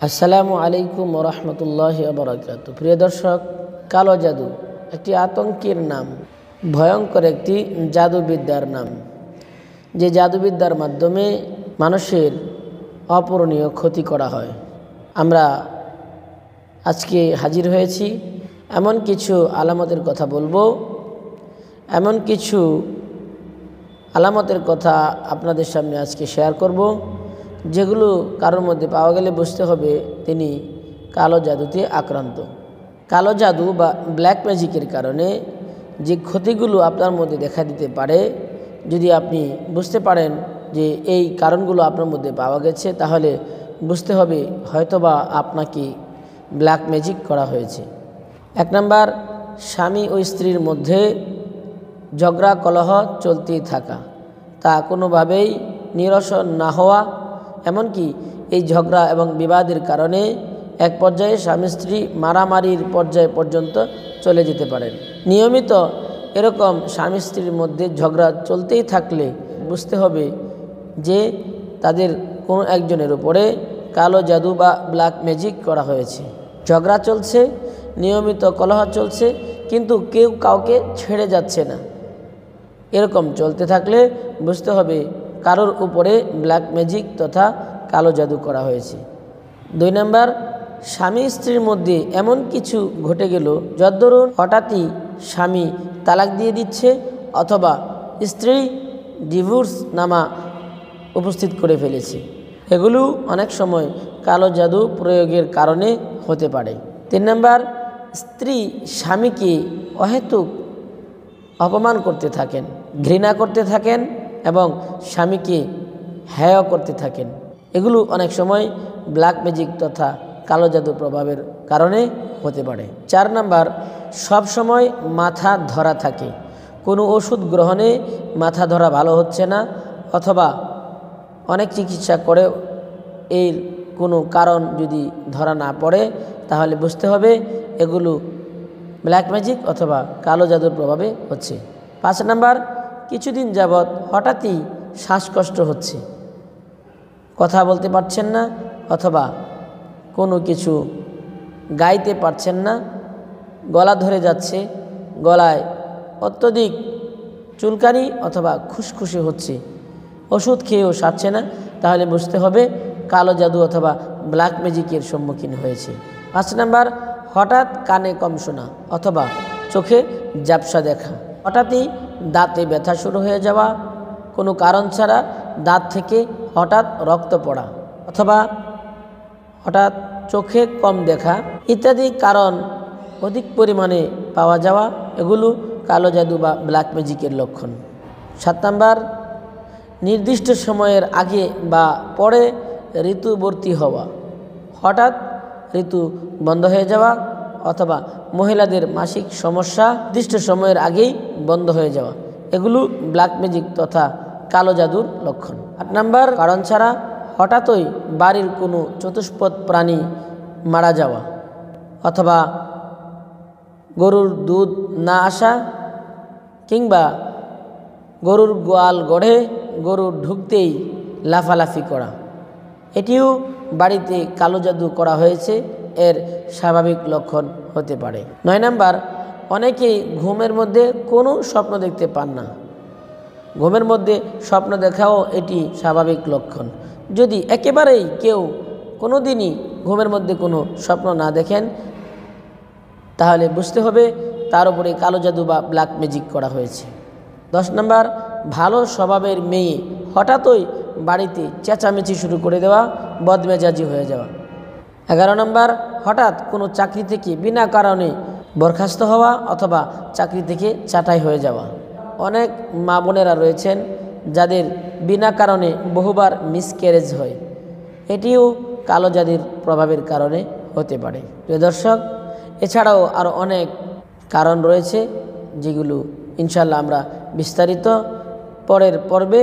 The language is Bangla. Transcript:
আসসালামু আলাইকুম ওরহমতুল্লাহি ওয়াবারাকাতুহু। প্রিয় দর্শক, কালো জাদু একটি আতঙ্কের নাম, ভয়ঙ্কর একটি জাদুবিদ্যার নাম, যে জাদুবিদ্যার মাধ্যমে মানুষের অপূরণীয় ক্ষতি করা হয়। আমরা আজকে হাজির হয়েছি এমন কিছু আলামতের কথা বলবো, এমন কিছু আলামতের কথা আপনাদের সামনে আজকে শেয়ার করব, যেগুলো কারোর মধ্যে পাওয়া গেলে বুঝতে হবে তিনি কালো জাদুতে আক্রান্ত। কালো জাদু বা ব্ল্যাক ম্যাজিকের কারণে যে ক্ষতিগুলো আপনার মধ্যে দেখা দিতে পারে, যদি আপনি বুঝতে পারেন যে এই কারণগুলো আপনার মধ্যে পাওয়া গেছে, তাহলে বুঝতে হবে হয়তোবা আপনাকে ব্ল্যাক ম্যাজিক করা হয়েছে। 1 নাম্বার, স্বামী ও স্ত্রীর মধ্যে ঝগড়া কলহ চলতেই থাকা, তা কোনোভাবেই নিরসন না হওয়া, এমনকি এই ঝগড়া এবং বিবাদের কারণে এক পর্যায়ে স্বামী স্ত্রী মারামারির পর্যায় পর্যন্ত চলে যেতে পারেন। নিয়মিত এরকম স্বামী স্ত্রীর মধ্যে ঝগড়া চলতেই থাকলে বুঝতে হবে যে তাদের কোনো একজনের উপরে কালো জাদু বা ব্ল্যাক ম্যাজিক করা হয়েছে। ঝগড়া চলছে, নিয়মিত কলহ চলছে, কিন্তু কেউ কাউকে ছেড়ে যাচ্ছে না। এরকম চলতে থাকলে বুঝতে হবে কারোর উপরে ব্ল্যাক ম্যাজিক তথা কালো জাদু করা হয়েছে। 2 নাম্বার, স্বামী স্ত্রীর মধ্যে এমন কিছু ঘটে গেল, যদ্দরুন হঠাৎই স্বামী তালাক দিয়ে দিচ্ছে অথবা স্ত্রী ডিভোর্স নামা উপস্থিত করে ফেলেছে। এগুলো অনেক সময় কালো জাদু প্রয়োগের কারণে হতে পারে। 3 নাম্বার, স্ত্রী স্বামীকে অহেতুক অপমান করতে থাকেন, ঘৃণা করতে থাকেন এবং স্বামীকে হেয় করতে থাকেন। এগুলো অনেক সময় ব্ল্যাক ম্যাজিক তথা কালো জাদু প্রভাবের কারণে হতে পারে। 4 নাম্বার, সব সময় মাথা ধরা থাকে, কোনো ওষুধ গ্রহণে মাথা ধরা ভালো হচ্ছে না, অথবা অনেক চিকিৎসা করেও এর কোনো কারণ যদি ধরা না পড়ে, তাহলে বুঝতে হবে এগুলো ব্ল্যাক ম্যাজিক অথবা কালো জাদুর প্রভাবে হচ্ছে। 5 নাম্বার, কিছুদিন যাবৎ হঠাৎই শ্বাসকষ্ট হচ্ছে, কথা বলতে পারছেন না অথবা কোনো কিছু গাইতে পারছেন না, গলা ধরে যাচ্ছে, গলায় অত্যধিক চুলকানি অথবা খুশখুশি হচ্ছে, ওষুধ খেয়েও সারছে না, তাহলে বুঝতে হবে কালো জাদু অথবা ব্ল্যাক ম্যাজিকের সম্মুখীন হয়েছে। 5 নাম্বার, হঠাৎ কানে কম শোনা অথবা চোখে ঝাপসা দেখা, হঠাৎই দাঁতে ব্যথা শুরু হয়ে যাওয়া, কোনো কারণ ছাড়া দাঁত থেকে হঠাৎ রক্ত পড়া অথবা হঠাৎ চোখে কম দেখা ইত্যাদি কারণ অধিক পরিমাণে পাওয়া যাওয়া, এগুলো কালো জাদু বা ব্ল্যাক ম্যাজিকের লক্ষণ। 7 নাম্বার, নির্দিষ্ট সময়ের আগে বা পরে ঋতুবর্তী হওয়া, হঠাৎ ঋতু বন্ধ হয়ে যাওয়া অথবা মহিলাদের মাসিক সমস্যা নির্দিষ্ট সময়ের আগেই বন্ধ হয়ে যাওয়া, এগুলো ব্ল্যাক ম্যাজিক তথা কালো জাদুর লক্ষণ। 8 নাম্বার, কারণ ছাড়া হঠাৎই বাড়ির কোনো চতুষ্পদ প্রাণী মারা যাওয়া অথবা গরুর দুধ না আসা কিংবা গরুর গোয়াল গড়ে গরু ঢুকতেই লাফালাফি করা, এটিও বাড়িতে কালো জাদু করা হয়েছে, এর স্বাভাবিক লক্ষণ হতে পারে। 9 নাম্বার, অনেকেই ঘুমের মধ্যে কোনো স্বপ্ন দেখতে পান না, ঘুমের মধ্যে স্বপ্ন দেখাও এটি স্বাভাবিক লক্ষণ। যদি একেবারেই কেউ কোনো দিনই ঘুমের মধ্যে কোনো স্বপ্ন না দেখেন, তাহলে বুঝতে হবে তার উপরে কালো জাদু বা ব্ল্যাক ম্যাজিক করা হয়েছে। 10 নাম্বার, ভালো স্বভাবের মেয়ে হঠাৎই বাড়িতে চেঁচামেচি শুরু করে দেওয়া, বদমেজাজি হয়ে যাওয়া। 11 নাম্বার, হঠাৎ কোনো চাকরি থেকে বিনা কারণে বরখাস্ত হওয়া অথবা চাকরি থেকে ছাঁটাই হয়ে যাওয়া। অনেক মা বোনেরা রয়েছেন যাদের বিনা কারণে বহুবার মিসক্যারেজ হয়, এটিও কালো জাদুর প্রভাবের কারণে হতে পারে। প্রিয় দর্শক, এছাড়াও আরও অনেক কারণ রয়েছে, যেগুলো ইনশাল্লাহ আমরা বিস্তারিত পরের পর্বে